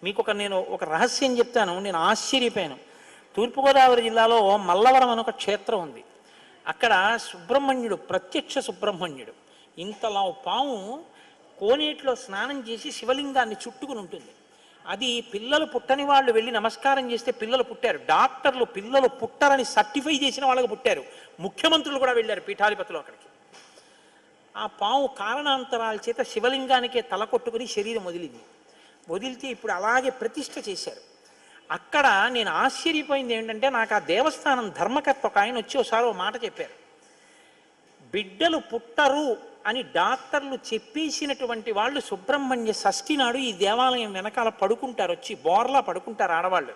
నేను ఒక రహస్యం చెప్తాను. నేను ఆశ్చర్యపోయాను. తూర్పుగోదావరి జిల్లాలో మల్లవరం అని ఒక క్షేత్రం ఉంది. అక్కడ సుబ్రహ్మణ్యుడు, ప్రత్యక్ష సుబ్రహ్మణ్యుడు, ఇంతలా పాము కోనేటిలో స్నానం చేసి శివలింగాన్ని చుట్టుకుని ఉంటుంది. అది పిల్లలు పుట్టని వాళ్ళు వెళ్ళి నమస్కారం చేస్తే పిల్లలు పుట్టారు. డాక్టర్లు పిల్లలు పుట్టరని సర్టిఫై చేసిన వాళ్ళకి పుట్టారు. ముఖ్యమంత్రులు కూడా వెళ్ళారు పీఠాధిపతులు అక్కడికి. ఆ పాము కారణాంతరాల చేత శివలింగానికే తల కొట్టుకుని శరీరం వదిలితే ఇప్పుడు అలాగే ప్రతిష్ఠ చేశారు. అక్కడ నేను ఆశ్చర్యపోయింది ఏంటంటే, నాకు ఆ దేవస్థానం ధర్మకర్త ఒక ఆయన వచ్చి ఒకసారి ఓ మాట చెప్పారు. బిడ్డలు పుట్టరు అని డాక్టర్లు చెప్పేసినటువంటి వాళ్ళు సుబ్రహ్మణ్య షష్ఠి నాడు ఈ దేవాలయం వెనకాల పడుకుంటారు, వచ్చి బోర్లా పడుకుంటారు ఆడవాళ్ళు.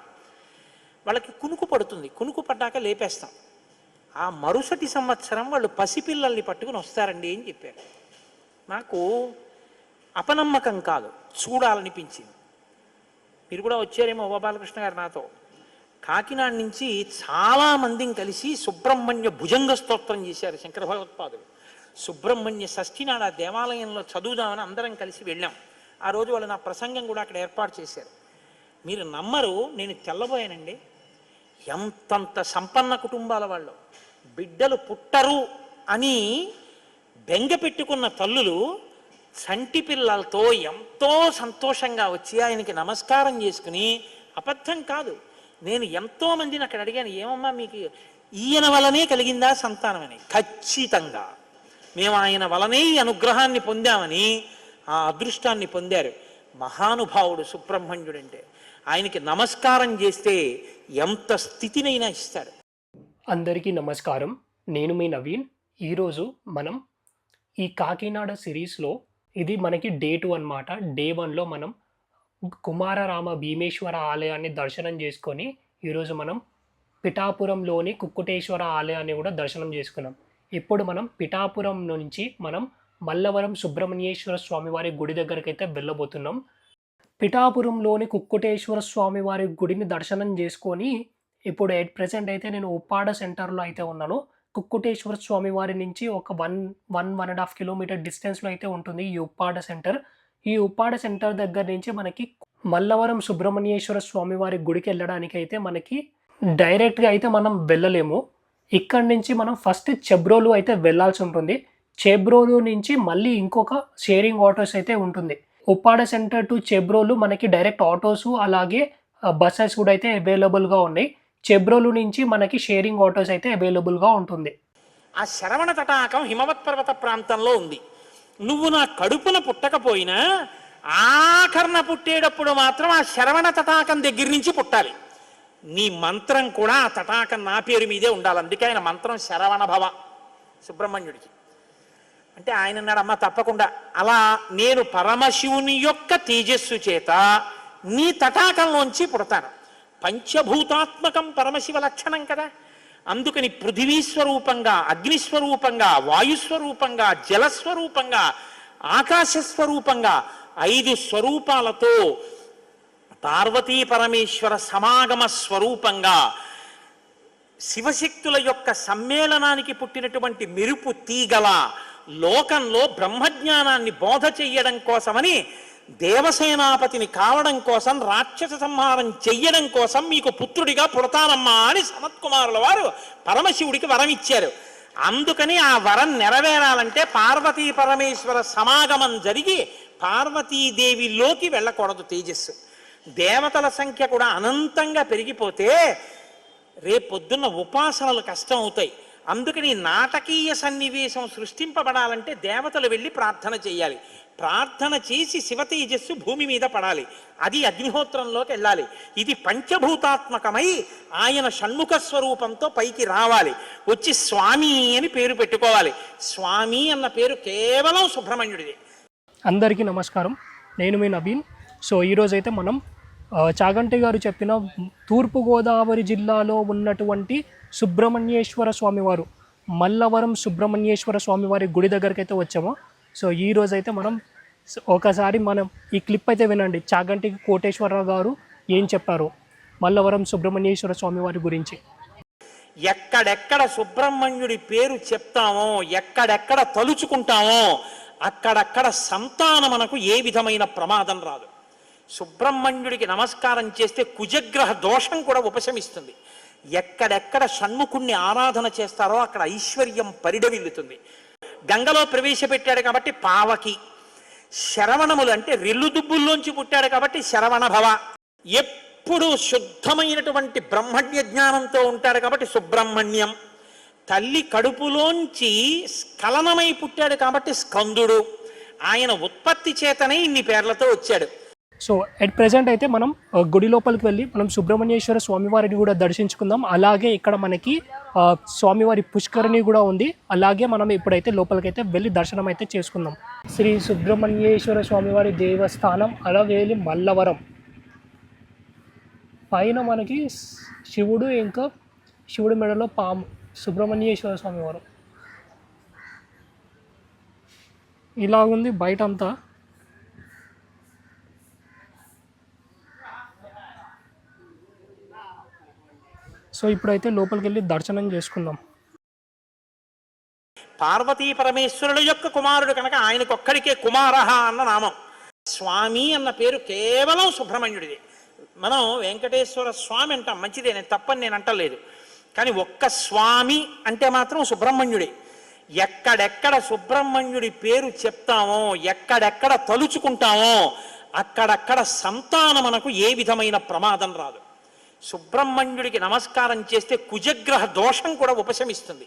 వాళ్ళకి కునుకు పడుతుంది, కునుకు పడ్డాక లేపేస్తాం. ఆ మరుసటి సంవత్సరం వాళ్ళు పసిపిల్లల్ని పట్టుకుని వస్తారండి అని చెప్పారు. నాకు అపనమ్మకం కాదు, చూడాలనిపించింది. మీరు కూడా వచ్చారేమో గోపాలకృష్ణ గారు నాతో. కాకినాడ నుంచి చాలామందిని కలిసి సుబ్రహ్మణ్య భుజంగ స్తోత్రం చేశారు శంకర భగవత్పాదులు. సుబ్రహ్మణ్య షష్ఠి నాడు ఆ దేవాలయంలో చదువుదామని అందరం కలిసి వెళ్ళాం. ఆ రోజు వాళ్ళు నా ప్రసంగం కూడా అక్కడ ఏర్పాటు చేశారు. మీరు నమ్మరు, నేను తెల్లబోయానండి. ఎంతంత సంపన్న కుటుంబాల వాళ్ళు బిడ్డలు పుట్టరు అని బెంగ పెట్టుకున్న తల్లులు చంటి పిల్లలతో ఎంతో సంతోషంగా వచ్చి ఆయనకి నమస్కారం చేసుకుని, అబద్ధం కాదు, నేను ఎంతో మందిని అక్కడ అడిగాను, ఏమమ్మా మీకు ఈయన వలనే కలిగిందా సంతానం అని. ఖచ్చితంగా మేము ఆయన వలనే ఈ అనుగ్రహాన్ని పొందామని ఆ అదృష్టాన్ని పొందారు. మహానుభావుడు సుబ్రహ్మణ్యుడు అంటే. ఆయనకి నమస్కారం చేస్తే ఎంత స్థితినైనా ఇస్తాడు. అందరికీ నమస్కారం. నేను మీ నవీన్. ఈరోజు మనం ఈ కాకినాడ సిరీస్లో ఇది మనకి డే 2 అన్నమాట. డే 1లో మనం కుమారరామ భీమేశ్వర ఆలయాన్ని దర్శనం చేసుకొని ఈరోజు మనం పిఠాపురంలోని కుక్కుటేశ్వర ఆలయాన్ని కూడా దర్శనం చేసుకున్నాం. ఇప్పుడు మనం పిఠాపురం నుంచి మనం మల్లవరం సుబ్రహ్మణ్యేశ్వర స్వామివారి గుడి దగ్గరికి అయితే వెళ్ళబోతున్నాం. పిఠాపురంలోని కుక్కుటేశ్వర స్వామివారి గుడిని దర్శనం చేసుకొని ఇప్పుడు ఎట్ ప్రెసెంట్ అయితే నేను ఉప్పాడ సెంటర్లో అయితే ఉన్నాను. కుక్కుటేశ్వర స్వామివారి నుంచి ఒక 1.5 కిలోమీటర్ డిస్టెన్స్లో అయితే ఉంటుంది ఈ ఉప్పాడ సెంటర్. ఈ ఉప్పాడ సెంటర్ దగ్గర నుంచి మనకి మల్లవరం సుబ్రహ్మణ్యేశ్వర స్వామివారి గుడికి వెళ్ళడానికి అయితే మనకి డైరెక్ట్గా అయితే మనం వెళ్ళలేము. ఇక్కడి నుంచి మనం ఫస్ట్ చెబ్రోలు అయితే వెళ్ళాల్సి ఉంటుంది. చెబ్రోలు నుంచి మళ్ళీ ఇంకొక షేరింగ్ ఆటోస్ అయితే ఉంటుంది. ఉప్పాడ సెంటర్ టు చెబ్రోలు మనకి డైరెక్ట్ ఆటోస్ అలాగే బస్సెస్ కూడా అయితే అవైలబుల్గా ఉన్నాయి. చెబ్రోలు నుంచి మనకి షేరింగ్ ఆటోస్ అయితే అవైలబుల్గా ఉంటుంది. ఆ శరవణ తటాకం హిమవత్ పర్వత ప్రాంతంలో ఉంది. నువ్వు నా కడుపున పుట్టకపోయినా ఆఖరణ పుట్టేటప్పుడు మాత్రం ఆ శరవణ తటాకం దగ్గర నుంచి పుట్టాలి. నీ మంత్రం కూడా ఆ తటాకం నా పేరు మీదే ఉండాలి. అందుకే ఆయన మంత్రం శరవణ భవ సుబ్రహ్మణ్యుడికి. అంటే ఆయన అన్నాడు, అమ్మ తప్పకుండా అలా నేను పరమశివుని యొక్క తేజస్సు చేత నీ తటాకంలోంచి పుడతాను. పంచభూతాత్మకం పరమశివ లక్షణం కదా. అందుకని పృథివీస్వరూపంగా, అగ్నిస్వరూపంగా, వాయుస్వరూపంగా, జలస్వరూపంగా, ఆకాశస్వరూపంగా 5 స్వరూపాలతో పార్వతీ పరమేశ్వర సమాగమ స్వరూపంగా శివశక్తుల యొక్క సమ్మేళనానికి పుట్టినటువంటి మెరుపు తీగల లోకంలో బ్రహ్మజ్ఞానాన్ని బోధ చెయ్యడం కోసమని, దేవసేనాపతిని కావడం కోసం, రాక్షస సంహారం చెయ్యడం కోసం మీకు పుత్రుడిగా పుడతానమ్మా అని సనత్కుమారుల వారు పరమశివుడికి వరం ఇచ్చారు. అందుకని ఆ వరం నెరవేరాలంటే పార్వతీ పరమేశ్వర సమాగమం జరిగి పార్వతీదేవిలోకి వెళ్ళకూడదు తేజస్సు. దేవతల సంఖ్య కూడా అనంతంగా పెరిగిపోతే రేపొద్దున్న ఉపాసనలు కష్టం అవుతాయి. అందుకని నాటకీయ సన్నివేశం సృష్టింపబడాలంటే దేవతలు వెళ్ళి ప్రార్థన చేయాలి. ప్రార్థన చేసి శివ తేజస్సు భూమి మీద పడాలి. అది అగ్నిహోత్రంలోకి వెళ్ళాలి. ఇది పంచభూతాత్మకమై ఆయన షణ్ముఖ స్వరూపంతో పైకి రావాలి. వచ్చి స్వామి అని పేరు పెట్టుకోవాలి. స్వామి అన్న పేరు కేవలం సుబ్రహ్మణ్యుడిది. అందరికీ నమస్కారం. నేను మీ నవీన్. సో ఈరోజైతే మనం చాగంటి గారు చెప్పిన తూర్పుగోదావరి జిల్లాలో ఉన్నటువంటి సుబ్రహ్మణ్యేశ్వర స్వామివారు, మల్లవరం సుబ్రహ్మణ్యేశ్వర స్వామివారి గుడి దగ్గరికి అయితే వచ్చాము. సో ఈరోజైతే మనం ఒకసారి ఈ క్లిప్ అయితే వినండి. చాగంటి కోటేశ్వరరావు గారు ఏం చెప్పారు మల్లవరం సుబ్రహ్మణ్యేశ్వర స్వామివారి గురించి. ఎక్కడెక్కడ సుబ్రహ్మణ్యుడి పేరు చెప్తామో, ఎక్కడెక్కడ తలుచుకుంటామో అక్కడక్కడ సంతానం మనకు ఏ విధమైన ప్రమాదం రాదు. సుబ్రహ్మణ్యుడికి నమస్కారం చేస్తే కుజగ్రహ దోషం కూడా ఉపశమిస్తుంది. ఎక్కడెక్కడ షణ్ముఖుణ్ణి ఆరాధన చేస్తారో అక్కడ ఐశ్వర్యం పరిడవిల్లుతుంది. గంగలో ప్రవేశపెట్టాడు కాబట్టి పావకి, శరవణములు అంటే రెల్లుదుబ్బుల్లోంచి పుట్టాడు కాబట్టి శరవణ భవ, ఎప్పుడు శుద్ధమైనటువంటి బ్రహ్మణ్య జ్ఞానంతో ఉంటాడు కాబట్టి సుబ్రహ్మణ్యం, తల్లి కడుపులోంచి స్ఖలనమై పుట్టాడు కాబట్టి స్కందుడు, ఆయన ఉత్పత్తి చేతనే ఇన్ని పేర్లతో వచ్చాడు. సో ఎట్ ప్రెజెంట్ అయితే మనం గుడి లోపలికి వెళ్ళి మనం సుబ్రహ్మణ్యేశ్వర స్వామివారిని కూడా దర్శించుకుందాం. అలాగే ఇక్కడ మనకి స్వామివారి పుష్కరిణి కూడా ఉంది. అలాగే మనం ఇప్పుడైతే లోపలికైతే వెళ్ళి దర్శనం అయితే చేసుకుందాం. శ్రీ సుబ్రహ్మణ్యేశ్వర స్వామివారి దేవస్థానం అలవేలి మల్లవరం. పైన మనకి శివుడు, ఇంకా శివుడి మెడలో పాము, సుబ్రహ్మణ్యేశ్వర స్వామివారు ఇలాగుంది బయట అంతా. సో ఇప్పుడైతే లోపలికి వెళ్ళి దర్శనం చేసుకుందాం. పార్వతీ పరమేశ్వరుల యొక్క కుమారుడు కనుక ఆయనకొక్కడికే కుమారహ అన్న నామం. స్వామి అన్న పేరు కేవలం సుబ్రహ్మణ్యుడిది. మనం వెంకటేశ్వర స్వామి అంటాం, మంచిదే, నేను తప్పని నేను అంటలేదు. కానీ ఒక్క స్వామి అంటే మాత్రం సుబ్రహ్మణ్యుడే. ఎక్కడెక్కడ సుబ్రహ్మణ్యుడి పేరు చెప్తామో, ఎక్కడెక్కడ తలుచుకుంటామో అక్కడక్కడ సంతానమునకు ఏ విధమైన ప్రమాదం రాదు. సుబ్రహ్మణ్యుడికి నమస్కారం చేస్తే కుజగ్రహ దోషం కూడా ఉపశమిస్తుంది.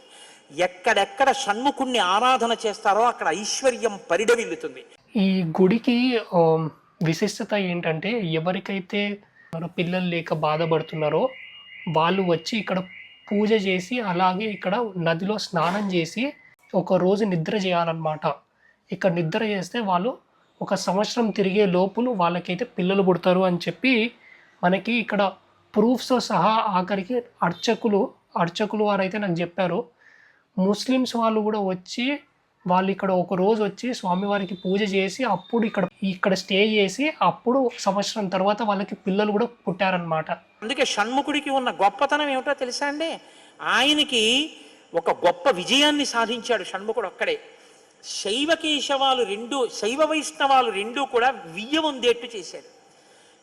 ఎక్కడెక్కడ షణ్ముఖుణ్ణి ఆరాధన చేస్తారో అక్కడ ఐశ్వర్యం పరిడవిల్లుతుంది. ఈ గుడికి విశిష్టత ఏంటంటే, ఎవరికైతే మన పిల్లలు లేక బాధపడుతున్నారో వాళ్ళు వచ్చి ఇక్కడ పూజ చేసి, అలాగే ఇక్కడ నదిలో స్నానం చేసి ఒక రోజు నిద్ర చేయాలన్నమాట. ఇక్కడ నిద్ర చేస్తే వాళ్ళు ఒక సంవత్సరం తిరిగే లోపులు వాళ్ళకైతే పిల్లలు పుడతారు అని చెప్పి మనకి ఇక్కడ ప్రూఫ్స్తో సహా ఆఖరికి అర్చకులు వారైతే నాకు చెప్పారు. ముస్లిమ్స్ వాళ్ళు కూడా వచ్చి వాళ్ళు ఇక్కడ ఒక రోజు వచ్చి స్వామివారికి పూజ చేసి అప్పుడు ఇక్కడ స్టే చేసి అప్పుడు సంవత్సరం తర్వాత వాళ్ళకి పిల్లలు కూడా పుట్టారనమాట. అందుకే షణ్ముఖుడికి ఉన్న గొప్పతనం ఏమిటో తెలుసా అండి? ఆయనకి ఒక గొప్ప విజయాన్ని సాధించాడు షణ్ముఖుడు ఒక్కడే. శైవ వైష్ణవాలు రెండూ కూడా వియ్య పొందేట్టు చేశాడు.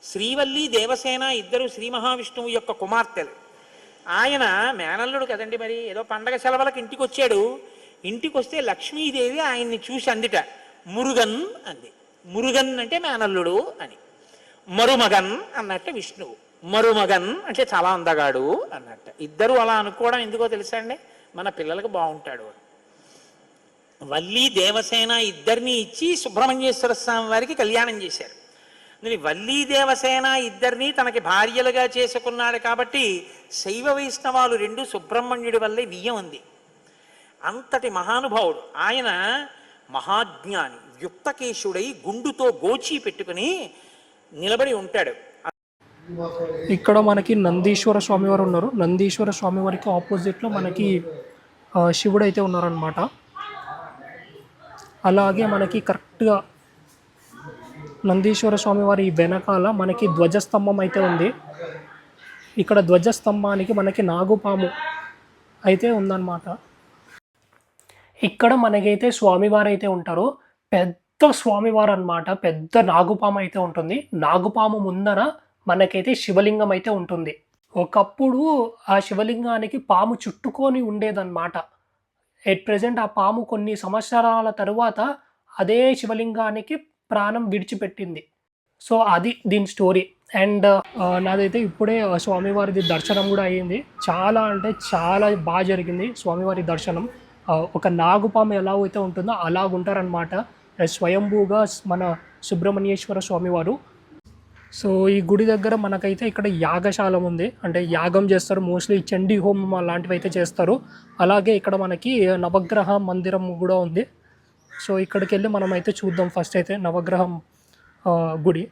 శ్రీవల్లి దేవసేన ఇద్దరు శ్రీ మహావిష్ణువు యొక్క కుమార్తెలు. ఆయన మేనల్లుడు కదండి, మరి ఏదో పండగ సెలవులకు ఇంటికి వచ్చాడు. ఇంటికి వస్తే లక్ష్మీదేవి ఆయన్ని చూసి అందిట, మురుగన్ అంది. మురుగన్ అంటే మేనల్లుడు అని. మరుమగన్ అన్నట్టు విష్ణువు. మరుమగన్ అంటే చాలా అందగాడు అన్నట్టు. ఇద్దరు అలా అనుకోవడం ఎందుకో తెలుసా అండి? మన పిల్లలకు బాగుంటాడు. వల్లి దేవసేన ఇద్దరిని ఇచ్చి సుబ్రహ్మణ్యేశ్వర స్వామి వారికి కళ్యాణం చేశారు. వల్లీ దేవసేన ఇద్దరిని తనకి భార్యలుగా చేసుకున్నాడు కాబట్టి శైవ వైష్ణవాలు రెండు సుబ్రహ్మణ్యుడి వల్లే వియ్యం ఉంది. అంతటి మహానుభావుడు ఆయన. మహాజ్ఞాని, యుక్తకేశుడై గుండుతో గోచి పెట్టుకుని నిలబడి ఉంటాడు. ఇక్కడ మనకి నందీశ్వర స్వామివారు ఉన్నారు. నందీశ్వర స్వామివారికి ఆపోజిట్లో మనకి శివుడు అయితే ఉన్నారనమాట. అలాగే మనకి కరెక్ట్గా నందీశ్వర స్వామివారి వెనకాల మనకి ధ్వజస్తంభం అయితే ఉంది. ఇక్కడ ధ్వజస్తంభానికి మనకి నాగుపాము అయితే ఉందన్నమాట. ఇక్కడ మనకైతే స్వామివారు అయితే ఉంటారు. పెద్ద స్వామివారు అన్నమాట. పెద్ద నాగుపాము అయితే ఉంటుంది. నాగుపాము ముందర మనకైతే శివలింగం అయితే ఉంటుంది. ఒకప్పుడు ఆ శివలింగానికి పాము చుట్టుకొని ఉండేదన్నమాట. ఎట్ ప్రెజెంట్ ఆ పాము కొన్ని సంవత్సరాల తరువాత అదే శివలింగానికి ప్రాణం విడిచిపెట్టింది. సో అది దీని స్టోరీ. అండ్ నాదైతే ఇప్పుడే స్వామివారిది దర్శనం కూడా అయ్యింది. చాలా అంటే చాలా బాగా జరిగింది స్వామివారి దర్శనం. ఒక నాగుపాము ఎలా అయితే ఉంటుందో అలాగుంటారనమాట స్వయంభూగా మన సుబ్రహ్మణ్యేశ్వర స్వామివారు. సో ఈ గుడి దగ్గర మనకైతే ఇక్కడ యాగశాల ఉంది. అంటే యాగం చేస్తారు, మోస్ట్లీ చండీ హోమం అలాంటివి అయితే చేస్తారు. అలాగే ఇక్కడ మనకి నవగ్రహ మందిరం కూడా ఉంది. సో ఇక్కడికి వెళ్ళి మనం అయితే చూద్దాం ఫస్ట్ అయితే నవగ్రహం గుడి.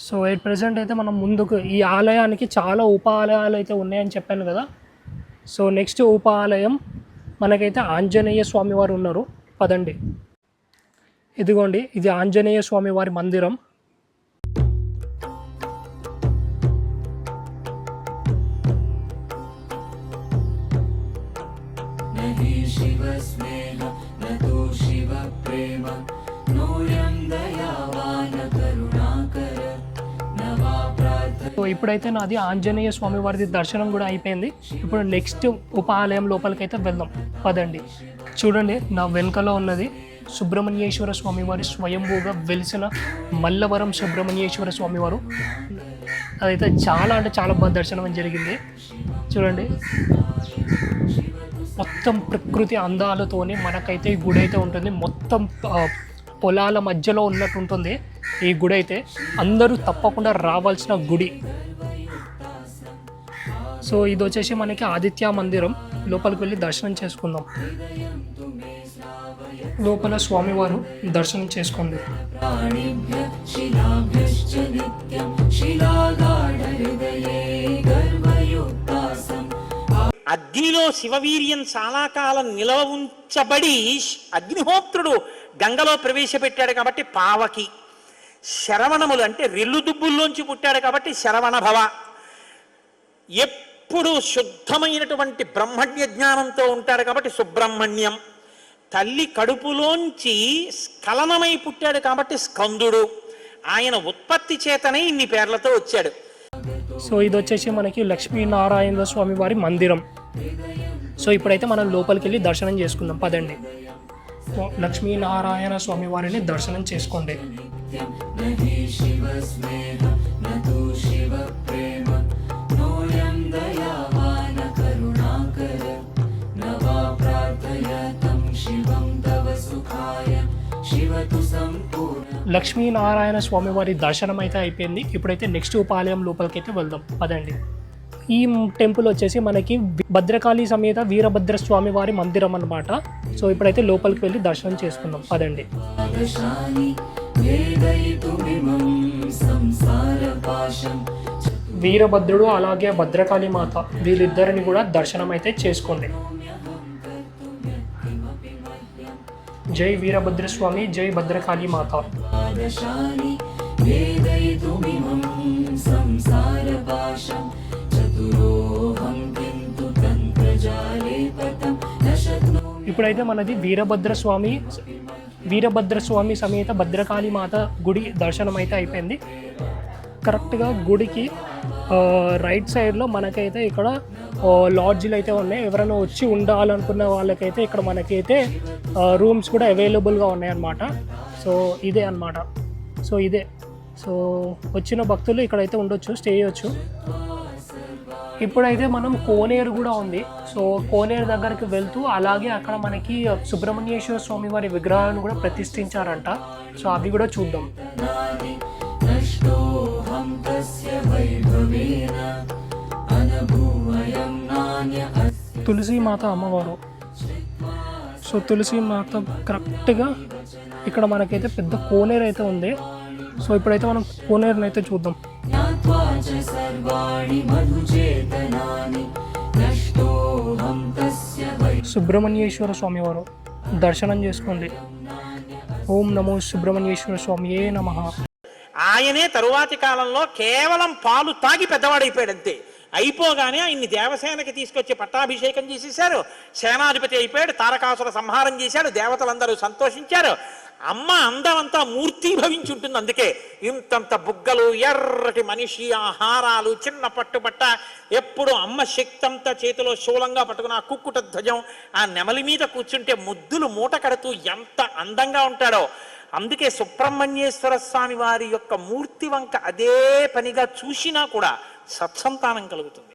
సో ఎట్ ప్రెజెంట్ అయితే మనం ముందుకు ఈ ఆలయానికి చాలా ఉప ఆలయాలు అయితే ఉన్నాయని చెప్పాను కదా. సో నెక్స్ట్ ఉప ఆలయం మనకైతే ఆంజనేయ స్వామి వారు ఉన్నారు. పదండి, ఇదిగోండి, ఇది ఆంజనేయ స్వామి వారి మందిరం. शिवस्नेह न तु शिवप्रेम नोऽयं दयावान करुणाकर न वा प्रार्थना। సో ఇప్పుడైతే నాది ఆంజనేయ స్వామి వారి దర్శనం కూడా అయిపోయింది. ఇప్పుడు నెక్స్ట్ ఉపాలయం లోపలికి అయితే వెళ్దాం పదండి. చూడండి, నా వెనుకలో ఉన్నది సుబ్రహ్మణ్యేశ్వర స్వామివారి స్వయంభూగా వెలిసిన మల్లవరం సుబ్రహ్మణ్యేశ్వర స్వామివారు. అదైతే చాలా అంటే చాలా బాగా దర్శనం జరిగింది. చూడండి, మొత్తం ప్రకృతి అందాలతోనే మనకైతే ఈ గుడి అయితే ఉంటుంది. మొత్తం పొలాల మధ్యలో ఉన్నట్టు ఉంటుంది ఈ గుడి అయితే. అందరూ తప్పకుండా రావాల్సిన గుడి. సో ఇది వచ్చేసి మనకి ఆదిత్య మందిరం. లోపలికి వెళ్ళి దర్శనం చేసుకుందాం. లోపల స్వామివారు దర్శనం చేసుకోండి. అగ్నిలో శివవీర్యం చాలా కాలం నిలవ ఉంచబడి అగ్నిహోత్రుడు గంగలో ప్రవేశపెట్టాడు కాబట్టి పావకి. శరవణములు అంటే రెల్లు దుబ్బుల్లోంచి పుట్టాడు కాబట్టి శరవణ భవ. ఎప్పుడు శుద్ధమైనటువంటి బ్రహ్మణ్య జ్ఞానంతో ఉంటాడు కాబట్టి సుబ్రహ్మణ్యం. తల్లి కడుపులోంచి స్ఖలనమై పుట్టాడు కాబట్టి స్కందుడు. ఆయన ఉత్పత్తి చేతనే ఇన్ని పేర్లతో వచ్చాడు. సో ఇది వచ్చేసి మనకి లక్ష్మీనారాయణ స్వామి వారి మందిరం. సో ఇప్పుడైతే మనం లోపలికి వెళ్ళి దర్శనం చేసుకుందాం పదండి. లక్ష్మీనారాయణ స్వామి వారిని దర్శనం చేసుకోండి. లక్ష్మీనారాయణ స్వామి వారి దర్శనం అయితే అయిపోయింది. ఇప్పుడైతే నెక్స్ట్ ఉపాలయం లోపలికి అయితే వెళ్దాం పదండి. ఈ టెంపుల్ వచ్చేసి మనకి భద్రకాళి సమేత వీరభద్ర స్వామి వారి మందిరం అన్నమాట. సో ఇప్పుడైతే లోపలికి వెళ్ళి దర్శనం చేసుకుందాం పదండి. వీరభద్రుడు అలాగే భద్రకాళి మాత వీళ్ళిద్దరిని కూడా దర్శనం అయితే చేసుకోండి. జై వీరభద్ర స్వామి, జై భద్రకాళి మాత. ఇప్పుడైతే మనది వీరభద్ర స్వామి సమేత భద్రకాళి మాత గుడి దర్శనం అయితే అయిపోయింది. కరెక్ట్గా గుడికి రైట్ సైడ్లో మనకైతే ఇక్కడ లాడ్జ్లు అయితే ఉన్నాయి. ఎవరైనా వచ్చి ఉండాలనుకున్న వాళ్ళకైతే ఇక్కడ మనకైతే రూమ్స్ కూడా అవైలబుల్గా ఉన్నాయన్నమాట. సో ఇదే అన్నమాట. సో వచ్చిన భక్తులు ఇక్కడైతే ఉండొచ్చు, స్టే చేయొచ్చు. ఇప్పుడైతే మనం కోనేరు కూడా ఉంది. సో కోనేరు దగ్గరికి వెళ్తూ అలాగే అక్కడ మనకి సుబ్రహ్మణ్యేశ్వర స్వామి వారి విగ్రహాలను కూడా ప్రతిష్ఠించారంట. సో అవి కూడా చూద్దాం. తులసి మాత అమ్మవారు. సో తులసి మాత కరెక్ట్గా ఇక్కడ మనకైతే పెద్ద కోనేరు అయితే ఉంది. సో ఇప్పుడైతే మనం కోనేరుని అయితే చూద్దాం. సుబ్రహ్మణ్యేశ్వర స్వామి వారు దర్శనం చేసుకోండి. ఓం నమో సుబ్రహ్మణ్యేశ్వర స్వామియే నమః. ఆయనే తరువాతి కాలంలో కేవలం పాలు తాగి పెద్దవాడైపోయాడు అంతే. అయిపోగానే ఆయన్ని దేవసేనకి తీసుకొచ్చి పట్టాభిషేకం చేసేశారు. సేనాధిపతి అయిపోయాడు. తారకాసుర సంహారం చేశాడు. దేవతలందరూ సంతోషించారు. అమ్మ అందమంతా మూర్తీభవించి ఉంటుంది. అందుకే ఇంతంత బుగ్గలు, ఎర్రటి మనిషి, ఆహారాలు, చిన్న పట్టుబట్ట, ఎప్పుడు అమ్మ శక్తి అంతా చేతిలో శూలంగా పట్టుకుని ఆ కుక్కుట ధ్వజం ఆ నెమలి మీద కూర్చుంటే ముద్దులు మూట కడుతూ ఎంత అందంగా ఉంటాడో. అందుకే సుబ్రహ్మణ్యేశ్వర స్వామి వారి యొక్క మూర్తి వంక అదే పనిగా చూసినా కూడా సత్సంతానం కలుగుతుంది.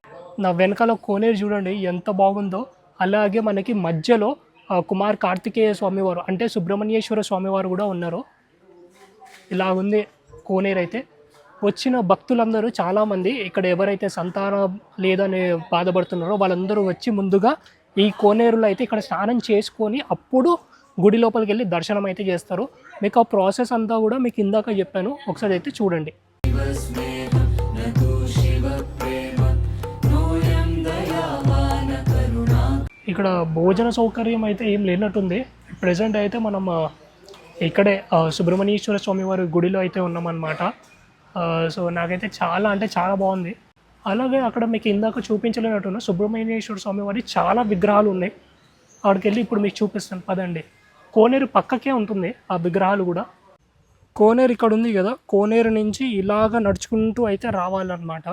నా వెనకాల కోనేరు చూడండి ఎంత బాగుందో. అలాగే మనకి మధ్యలో కుమార్ కార్తికేయ స్వామివారు అంటే సుబ్రహ్మణ్యేశ్వర స్వామివారు కూడా ఉన్నారు. ఇలా ఉంది కోనేరు అయితే. వచ్చిన భక్తులందరూ చాలామంది ఇక్కడ ఎవరైతే సంతానం లేదని బాధపడుతున్నారో వాళ్ళందరూ వచ్చి ముందుగా ఈ కోనేరులో అయితే ఇక్కడ స్నానం చేసుకొని అప్పుడు గుడి లోపలికి వెళ్ళి దర్శనం అయితే చేస్తారు. మీకు ఆ ప్రాసెస్ అంతా కూడా మీకు ఇందాక చెప్పాను, ఒకసారి అయితే చూడండి. ఇక్కడ భోజన సౌకర్యం అయితే ఏం లేనట్టుంది. ప్రజెంట్ అయితే మనం ఇక్కడే సుబ్రహ్మణ్యేశ్వర స్వామి వారి గుడిలో అయితే ఉన్నామన్నమాట. సో నాకైతే చాలా అంటే చాలా బాగుంది. అలాగే అక్కడ మీకు ఇందాక చూపించలేనట్టున్న సుబ్రహ్మణ్యేశ్వర స్వామి వారి చాలా విగ్రహాలు ఉన్నాయి. అక్కడికి వెళ్ళి ఇప్పుడు మీకు చూపిస్తాను పదండి. కోనేరు పక్కకే ఉంటుంది ఆ విగ్రహాలు కూడా. కోనేరు ఇక్కడ ఉంది కదా, కోనేరు నుంచి ఇలాగ నడుచుకుంటూ అయితే రావాలన్నమాట.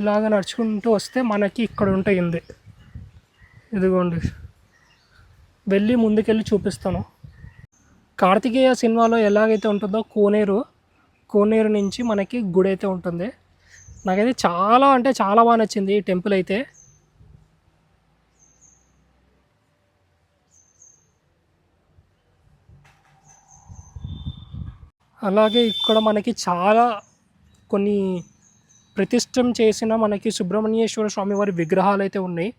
ఇలాగ నడుచుకుంటూ వస్తే మనకి ఇక్కడ ఉంటుంది. ఇదిగోండి, వెళ్ళి ముందుకెళ్ళి చూపిస్తాను. కార్తికేయ సినిమాలో ఎలాగైతే ఉంటుందో కోనేరు నుంచి మనకి గుడి అయితే ఉంటుంది. నాకైతే చాలా అంటే చాలా బాగా నచ్చింది ఈ టెంపుల్ అయితే. అలాగే ఇక్కడ మనకి చాలా కొన్ని ప్రతిష్టం చేసిన మనకి సుబ్రహ్మణ్యేశ్వర స్వామి వారి విగ్రహాలు అయితే ఉన్నాయి.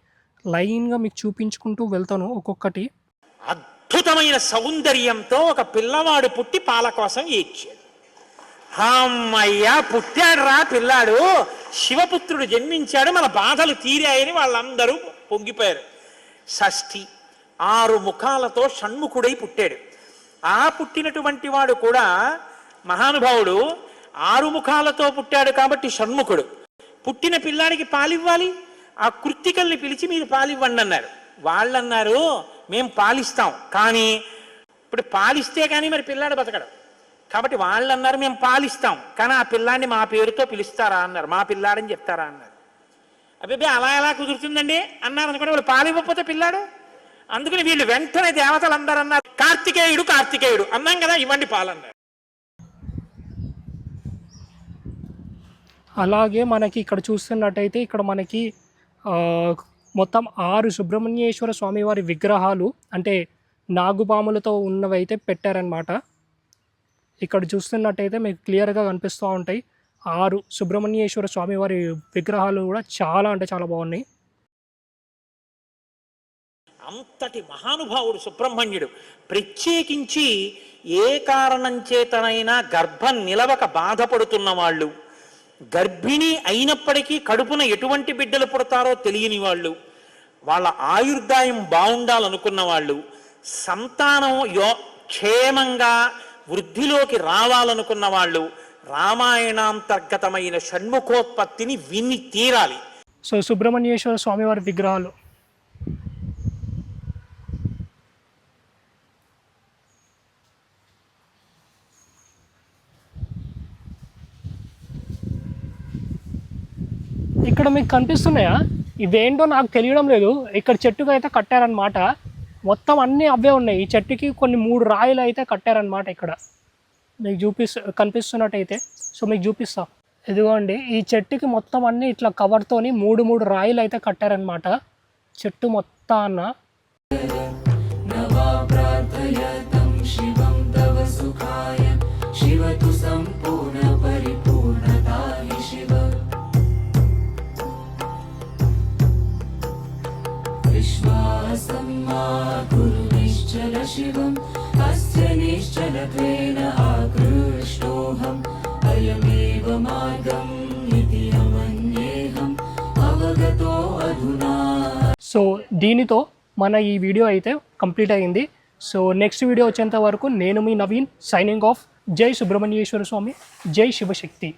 లైన్గా మీకు చూపించుకుంటూ వెళ్తాను ఒక్కొక్కటి. అద్భుతమైన సౌందర్యంతో ఒక పిల్లవాడు పుట్టి పాల కోసం ఏడ్చాడు. అమ్మయ్యా, పుట్టాడు రా పిల్లాడు, శివపుత్రుడు జన్మించాడు, మన బాధలు తీరాయని వాళ్ళందరూ పొంగిపోయారు. షష్ఠి 6 ముఖాలతో షణ్ముఖుడై పుట్టాడు. ఆ పుట్టినటువంటి వాడు కూడా మహానుభావుడు 6 ముఖాలతో పుట్టాడు కాబట్టి షణ్ముఖుడు. పుట్టిన పిల్లాడికి పాలివ్వాలి, ఆ కృత్తికల్ని పిలిచి మీరు పాలివ్వండి అన్నారు. వాళ్ళన్నారు మేము పాలిస్తాం, కానీ ఇప్పుడు పాలిస్తే కానీ మరి పిల్లాడు బతకడు. కాబట్టి వాళ్ళు అన్నారు మేము పాలిస్తాం, కానీ ఆ పిల్లాడిని మా పేరుతో పిలుస్తారా అన్నారు, మా పిల్లాడని చెప్తారా అన్నారు. అబ్బాయి అలా ఎలా కుదురుతుందండి అన్నారు అనుకోండి. వాళ్ళు పాలివ్వకపోతే పిల్లాడు. అందుకని వీళ్ళు వెంటనే దేవతలు అందరూ అన్నారు కార్తికేయుడు కార్తికేయుడు అన్నాం కదా, ఇవ్వండి పాలన్నారు. అలాగే మనకి ఇక్కడ చూస్తున్నట్టయితే ఇక్కడ మనకి మొత్తం 6 సుబ్రహ్మణ్యేశ్వర స్వామివారి విగ్రహాలు అంటే నాగుపాములతో ఉన్నవైతే పెట్టారనమాట. ఇక్కడ చూస్తున్నట్టయితే మీకు క్లియర్గా కనిపిస్తూ ఉంటాయి 6 సుబ్రహ్మణ్యేశ్వర స్వామివారి విగ్రహాలు కూడా చాలా అంటే చాలా బాగున్నాయి. అంతటి మహానుభావుడు సుబ్రహ్మణ్యుడు. ప్రత్యేకించి ఏ కారణం చేతనైనా గర్భం నిలవక బాధపడుతున్న వాళ్ళు, గర్భిణి అయినప్పటికీ కడుపున ఎటువంటి బిడ్డలు పుడతారో తెలియని వాళ్ళు, వాళ్ళ ఆయుర్దాయం బాగుండాలనుకున్న వాళ్ళు, సంతానం క్షేమంగా వృద్ధిలోకి రావాలనుకున్న వాళ్ళు రామాయణాంతర్గతమైన షణ్ముఖోత్పత్తిని విని తీరాలి. సో సుబ్రహ్మణ్యేశ్వర స్వామివారి విగ్రహాలు ఇక్కడ మీకు కనిపిస్తున్నాయా? ఇవేంటో నాకు తెలియడం లేదు. ఇక్కడ చెట్టుకు అయితే కట్టారనమాట. మొత్తం అన్నీ అవే ఉన్నాయి. ఈ చెట్టుకి కొన్ని 3 రాయిలు అయితే కట్టారనమాట. ఇక్కడ మీకు కనిపిస్తున్నట్టయితే సో మీకు చూపిస్తా. ఇదిగోండి, ఈ చెట్టుకి మొత్తం అన్నీ ఇట్లా కవర్తోని 3 రాయిలు అయితే కట్టారనమాట చెట్టు మొత్తాన్న. शिवं अस्य निश्चलत्वेन आकृष्टोऽहम् अयमेव मार्गम् इति अमन्येऽहम् अवगतो अधुना. సో దీనితో మన ఈ వీడియో అయితే కంప్లీట్ అయింది. సో నెక్స్ట్ వీడియో వచ్చేంత వరకు నేను మీ నవీన్ సైనింగ్ ఆఫ్. జై సుబ్రహ్మణ్యేశ్వర స్వామి, జై శివశక్తి.